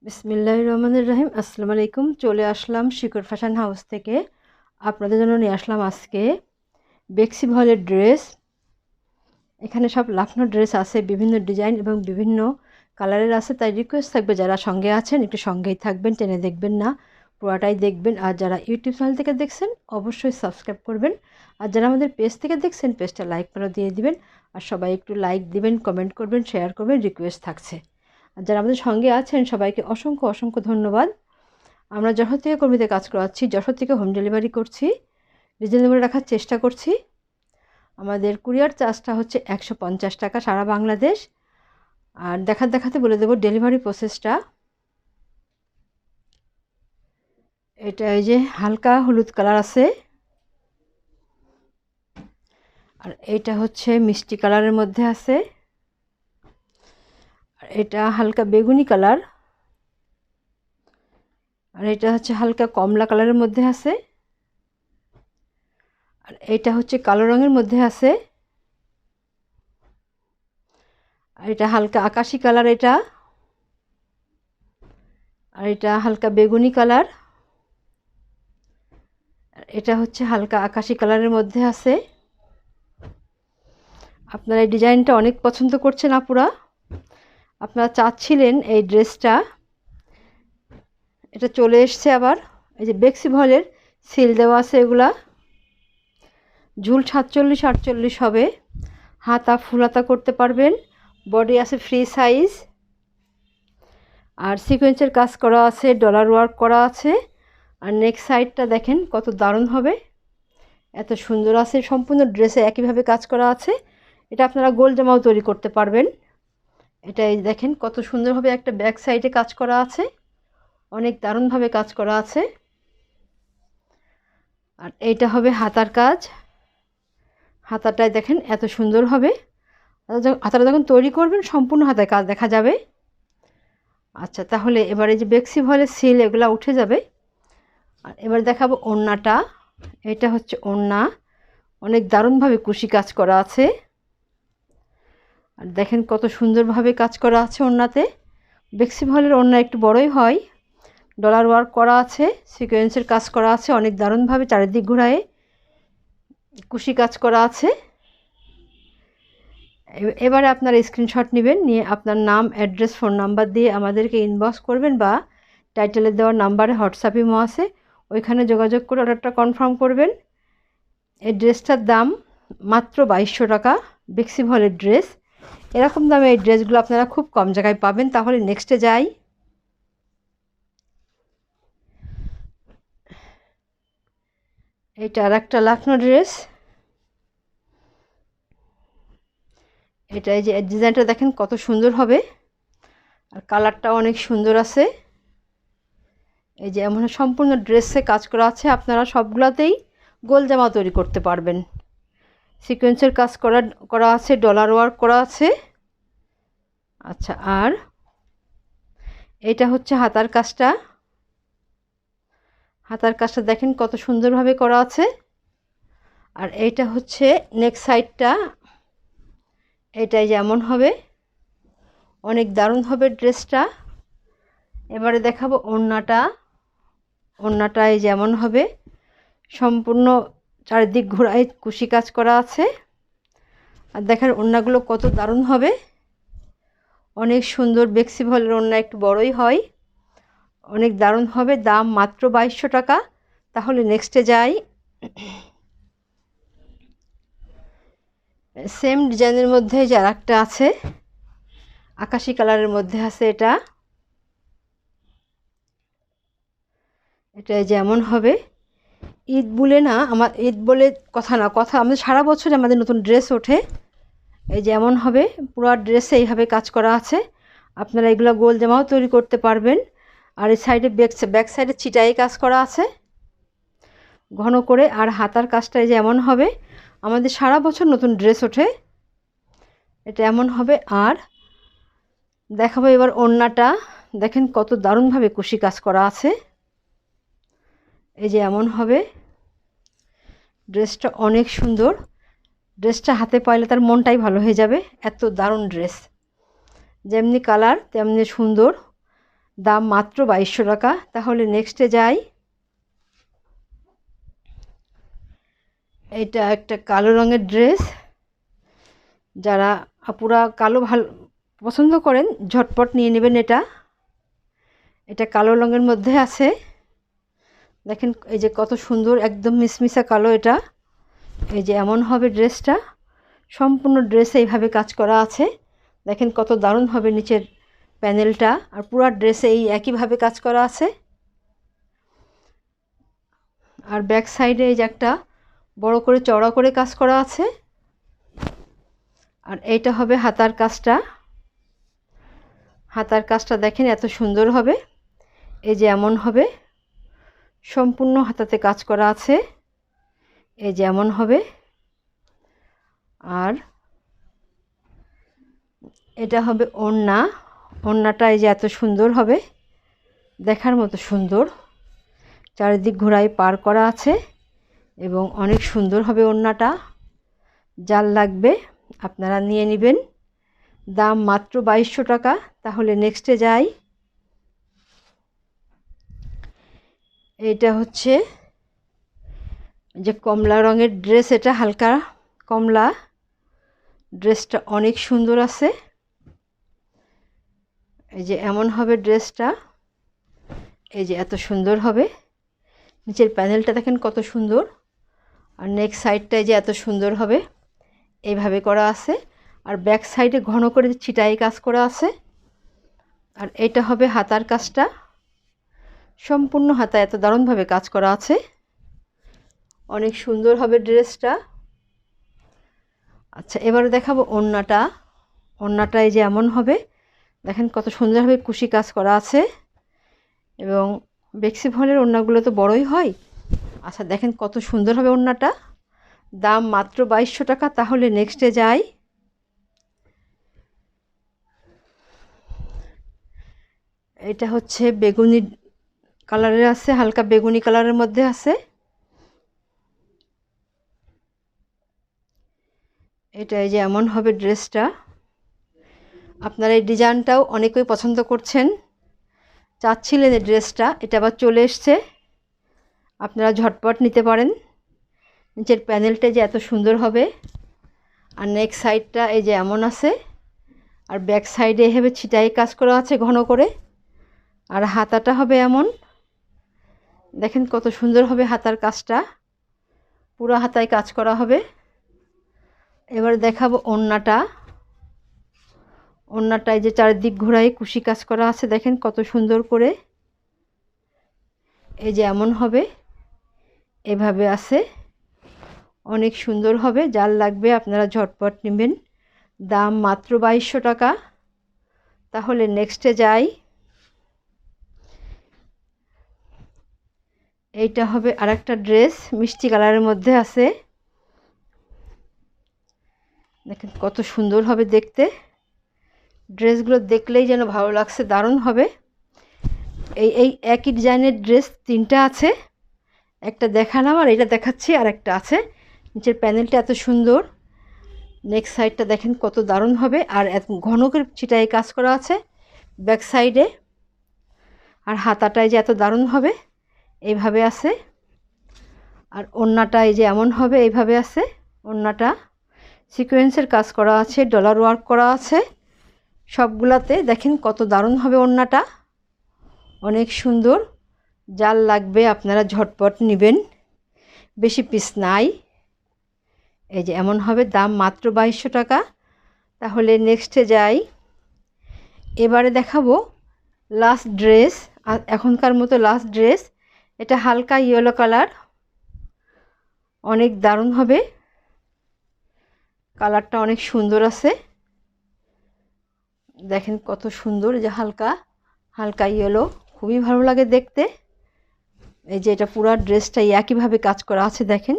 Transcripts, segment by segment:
বিসমিল্লাহির রহমানির রহিম। আসসালামু আলাইকুম। চলে আসলাম শিকড় ফ্যাশন হাউস থেকে। আপনাদের জন্য নিয়ে আসলাম আজকে বেক্সি ভলের ড্রেস। এখানে সব লাফানো ড্রেস আছে, বিভিন্ন ডিজাইন এবং বিভিন্ন কালারের আছে। তাই রিকোয়েস্ট থাকবে, যারা সঙ্গে আছেন একটু সঙ্গেই থাকবেন, টেনে দেখবেন না, পুরাটাই দেখবেন। আর যারা ইউটিউব চ্যানেল থেকে দেখছেন অবশ্যই সাবস্ক্রাইব করবেন। আর যারা আমাদের পেজ থেকে দেখছেন পেজটা লাইক করে দিয়ে দিবেন। আর সবাই একটু লাইক দিবেন, কমেন্ট করবেন, শেয়ার করবেন, রিকোয়েস্ট থাকছে। আর যারা আমাদের সঙ্গে আছেন সবাইকে অসংখ্য অসংখ্য ধন্যবাদ। আমরা যশোর থেকে কর্মীতে কাজ করাচ্ছি, যশোর থেকে হোম ডেলিভারি করছি, রিজনেবল রাখার চেষ্টা করছি। আমাদের কুরিয়ার চার্জটা হচ্ছে 150 টাকা সারা বাংলাদেশ। আর দেখাতে বলে দেবো ডেলিভারি প্রসেসটা। এটা এই যে হালকা হলুদ কালার আছে, আর এটা হচ্ছে মিষ্টি কালারের মধ্যে আছে, আর এটা হালকা বেগুনি কালার, আর এটা হচ্ছে হালকা কমলা কালারের মধ্যে আছে, আর এটা হচ্ছে কালো রঙের মধ্যে আছে, আর এটা হালকা আকাশি কালার, এটা আর এটা হালকা বেগুনি কালার, এটা হচ্ছে হালকা আকাশি কালারের মধ্যে আছে। আপনারা এই ডিজাইনটা অনেক পছন্দ করছেন আপুরা, আপনারা চাচ্ছিলেন এই ড্রেসটা। এটা চলে এসছে আবার। এই যে বেক্সি ভলের সিল দেওয়া আছে, এগুলা ঝুল 47-48 হবে। হাতা ফুল হাতা করতে পারবেন। বডি আছে ফ্রি সাইজ, আর সিকোয়েন্সের কাজ করা আছে, ডলার ওয়ার্ক করা আছে। আর নেক সাইডটা দেখেন কত দারুণ হবে, এত সুন্দর আছে। সম্পূর্ণ ড্রেসে একইভাবে কাজ করা আছে। এটা আপনারা গোল জামাও তৈরি করতে পারবেন। এটা এই দেখেন কত সুন্দরভাবে একটা ব্যাক সাইডে কাজ করা আছে, অনেক দারুণভাবে কাজ করা আছে। আর এইটা হবে হাতার কাজ। হাতাটায় দেখেন এত সুন্দর হবে। হাতাটা যখন তৈরি করবেন সম্পূর্ণ হাতায় কাজ দেখা যাবে। আচ্ছা, তাহলে এবারে যে বেক্সি ভলের সিল এগুলা উঠে যাবে। আর এবার দেখাবো ওড়নাটা। এটা হচ্ছে ওড়না, অনেক দারুণভাবে কুশি কাজ করা আছে। আর দেখেন কত সুন্দরভাবে কাজ করা আছে ওড়নাতে। বেক্সি ভলের ওড়না একটু বড়ই হয়। ডলার ওয়ার্ক করা আছে, সিকোয়েন্সের কাজ করা আছে, অনেক দারুণভাবে চারিদিক ঘোরায় কুশি কাজ করা আছে। এবারে আপনারা স্ক্রিনশট নেবেন, নিয়ে আপনার নাম, অ্যাড্রেস, ফোন নাম্বার দিয়ে আমাদেরকে ইনবক্স করবেন, বা টাইটেলে দেওয়ার নাম্বারে হোয়াটসঅ্যাপ ইমো আছে, ওইখানে যোগাযোগ করে অর্ডারটা কনফার্ম করবেন। এই ড্রেসটার দাম মাত্র 2200 টাকা। বেক্সি ভলের ড্রেস, এরকম দামে এই ড্রেসগুলো আপনারা খুব কম জায়গায় পাবেন। তাহলে নেক্সটে যাই। এটা আর একটা লাখনো ড্রেস। এটা এই যে ডিজাইনটা দেখেন কত সুন্দর হবে, আর কালারটাও অনেক সুন্দর আছে। এই যে এমন সম্পূর্ণ ড্রেসে কাজ করা আছে, আপনারা সবগুলাতেই গোল জামা তৈরি করতে পারবেন। সিকোয়েন্সের কাজ করা আছে, ডলার ওয়ার্ক করা আছে। আচ্ছা, আর এটা হচ্ছে হাতার কাজটা। হাতার কাজটা দেখেন কত সুন্দরভাবে করা আছে। আর এইটা হচ্ছে নেক সাইডটা, এটাই যেমন হবে, অনেক দারুণ হবে ড্রেসটা। এবারে দেখাবো ওড়নাটা। ওড়নাটাই যেমন হবে, সম্পূর্ণ চারিদিক ঘোরায় কুশি কাজ করা আছে। আর দেখেন ওড়নাগুলো কত দারুণ হবে, অনেক সুন্দর। বেক্সি ভলের ওড়না একটু বড়ই হয়, অনেক দারুণ হবে। দাম মাত্র 2200 টাকা। তাহলে নেক্সটে যাই। সেম ডিজাইনের মধ্যে যে আরেকটা আছে, আকাশি কালারের মধ্যে আছে। এটা যেমন হবে, ঈদ বলে না, আমার ঈদ বলে কথা না, কথা আমাদের সারা বছর আমাদের নতুন ড্রেস ওঠে। এই যেমন হবে, পুরো ড্রেসে এইভাবে কাজ করা আছে। আপনারা এগুলো গোল জামাও তৈরি করতে পারবেন। আর এই সাইডে ব্যাক সাইডে ছিটাই কাজ করা আছে ঘন করে। আর হাতার কাজটা যেমন হবে, আমাদের সারা বছর নতুন ড্রেস ওঠে, এটা এমন হবে। আর দেখাবো এবার ওড়নাটা। দেখেন কত দারুণভাবে কুশি কাজ করা আছে। এই যে এমন হবে, ড্রেসটা অনেক সুন্দর। ড্রেসটা হাতে পাইলে তার মনটাই ভালো হয়ে যাবে, এত দারুণ ড্রেস। যেমনি কালার তেমনি সুন্দর। দাম মাত্র 2200 টাকা। তাহলে নেক্সটে যাই। এটা একটা কালো রঙের ড্রেস। যারা আপুরা কালো ভালো পছন্দ করেন ঝটপট নিয়ে নেবেন। এটা কালো রঙের মধ্যে আছে। দেখেন এই যে কত সুন্দর, একদম মিসমিসা কালো এটা। এই যে এমন হবে ড্রেসটা। সম্পূর্ণ ড্রেসে এইভাবে কাজ করা আছে। দেখেন কত দারুণ হবে নিচের প্যানেলটা, আর পুরো ড্রেসে এই একইভাবে কাজ করা আছে। আর ব্যাক সাইডে এই যে একটা বড় করে চওড়া করে কাজ করা আছে। আর এইটা হবে হাতার কাজটা। হাতার কাজটা দেখেন এত সুন্দর হবে। এই যে এমন হবে, সম্পূর্ণ হাতাতে কাজ করা আছে। এই যে এমন হবে। আর এটা হবে ওড়না। ওড়নাটা এই যে এত সুন্দর হবে, দেখার মতো সুন্দর। চারিদিক ঘোড়ায় পার করা আছে এবং অনেক সুন্দর হবে ওড়নাটা। যার লাগবে আপনারা নিয়ে নেবেন। দাম মাত্র 2200 টাকা। তাহলে নেক্সটে যাই। এটা হচ্ছে যে কমলা রঙের ড্রেস, এটা হালকা কমলা। ড্রেসটা অনেক সুন্দর আছে। এই যে এমন হবে ড্রেসটা। এই যে এত সুন্দর হবে। নিচের প্যানেলটা দেখেন কত সুন্দর। আর নেক সাইডটাই যে এত সুন্দর হবে, এইভাবে করা আছে। আর ব্যাক সাইডে ঘন করে ছিটাই কাজ করা আছে। আর এটা হবে হাতার কাজটা। সম্পূর্ণ হাতা এত দারুণভাবে কাজ করা আছে। অনেক সুন্দর হবে ড্রেসটা। আচ্ছা, এবারে দেখাবো ওড়নাটা। ওড়নাটা এই যে এমন হবে। দেখেন কত সুন্দরভাবে কুশি কাজ করা আছে। এবং বেক্সি ভলের ওড়নাগুলো তো বড়ই হয়। আচ্ছা দেখেন কত সুন্দর হবে ওড়নাটা। দাম মাত্র 2200 টাকা। তাহলে নেক্সটে যাই। এটা হচ্ছে বেগুনি কালারের আছে, হালকা বেগুনি কালারের মধ্যে আছে। এটা এই যে এমন হবে ড্রেসটা। আপনারা এই ডিজাইনটাও অনেকেই পছন্দ করছেন, চাচ্ছিলেন এই ড্রেসটা। এটা আবার চলে এসছে, আপনারা ঝটপট নিতে পারেন। নিচের প্যানেলটা যে এত সুন্দর হবে। আর নেক সাইডটা এই যে এমন আছে। আর ব্যাক সাইডে এভাবে ছিটাই কাজ করা আছে ঘন করে। আর হাতাটা হবে এমন। দেখেন কত সুন্দর হবে হাতার কাজটা। পুরো হাতায় কাজ করা হবে। এবার দেখাবো ওড়নাটা। ওড়নাটায় যে চারিদিক ঘোরায় কুশি কাজ করা আছে, দেখেন কত সুন্দর করে। এই যে এমন হবে, এভাবে আছে। অনেক সুন্দর হবে। যার লাগবে আপনারা ঝটপট নেবেন। দাম মাত্র 2200 টাকা। তাহলে নেক্সটে যাই। এইটা হবে আরেকটা ড্রেস, মিষ্টি কালারের মধ্যে আছে। দেখেন কত সুন্দর হবে দেখতে। ড্রেসগুলো দেখলেই যেন ভালো লাগছে, দারুণ হবে। এই একই ডিজাইনের ড্রেস তিনটা আছে। একটা দেখালাম আর এটা দেখাচ্ছি, আর একটা আছে। নিচের প্যানেলটা এত সুন্দর। নেক্সট সাইডটা দেখেন কত দারুণ হবে। আর এত ঘন করে ছিটাই কাজ করা আছে ব্যাক সাইডে। আর হাতাটায় যে এত দারুণ হবে, এইভাবে আছে। আর ওড়নাটা এই যে এমন হবে, এইভাবে আছে। ওড়নাটা সিকোয়েন্সের কাজ করা আছে, ডলার ওয়ার্ক করা আছে সবগুলাতে। দেখেন কত দারুণ হবে ওড়নাটা, অনেক সুন্দর। যার লাগবে আপনারা ঝটপট নেবেন, বেশি পিস নাই। এই যে এমন হবে। দাম মাত্র 2200 টাকা। তাহলে নেক্সটে যাই। এবারে দেখাবো লাস্ট ড্রেস, এখনকার মতো লাস্ট ড্রেস। এটা হালকা ইয়েলো কালার, অনেক দারুণ হবে। কালারটা অনেক সুন্দর আছে। দেখেন কত সুন্দর, যে হালকা হালকা ইয়েলো, খুবই ভালো লাগে দেখতে। এই যে এটা পুরো ড্রেসটা একইভাবে কাজ করা আছে। দেখেন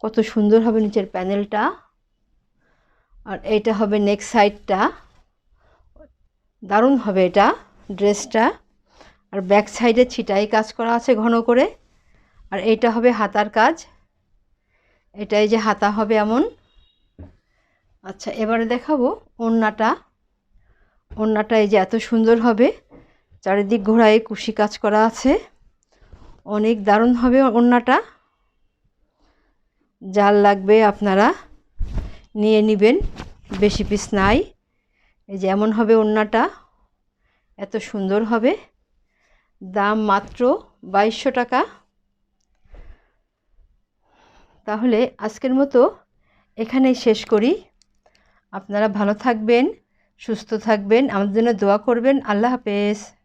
কত সুন্দর হবে নিচের প্যানেলটা। আর এইটা হবে নেক সাইডটা, দারুণ হবে এটা ড্রেসটা। আর ব্যাক সাইডে ছিটাই কাজ করা আছে ঘন করে। আর এইটা হবে হাতার কাজ। এটা এই যে হাতা হবে এমন। আচ্ছা, এবারে দেখাবো ওড়নাটা। ওড়নাটা এই যে এত সুন্দর হবে। চারিদিক ঘোড়ায় কুশি কাজ করা আছে। অনেক দারুণ হবে ওড়নাটা। যার লাগবে আপনারা নিয়ে নেবেন, বেশি পিস নাই। এই যে এমন হবে ওড়নাটা, এত সুন্দর হবে। দাম মাত্র 2200 টাকা। তাহলে আজকের মতো এখানেই শেষ করি। আপনারা ভালো থাকবেন, সুস্থ থাকবেন, আমাদের জন্য দোয়া করবেন। আল্লাহ হাফেজ।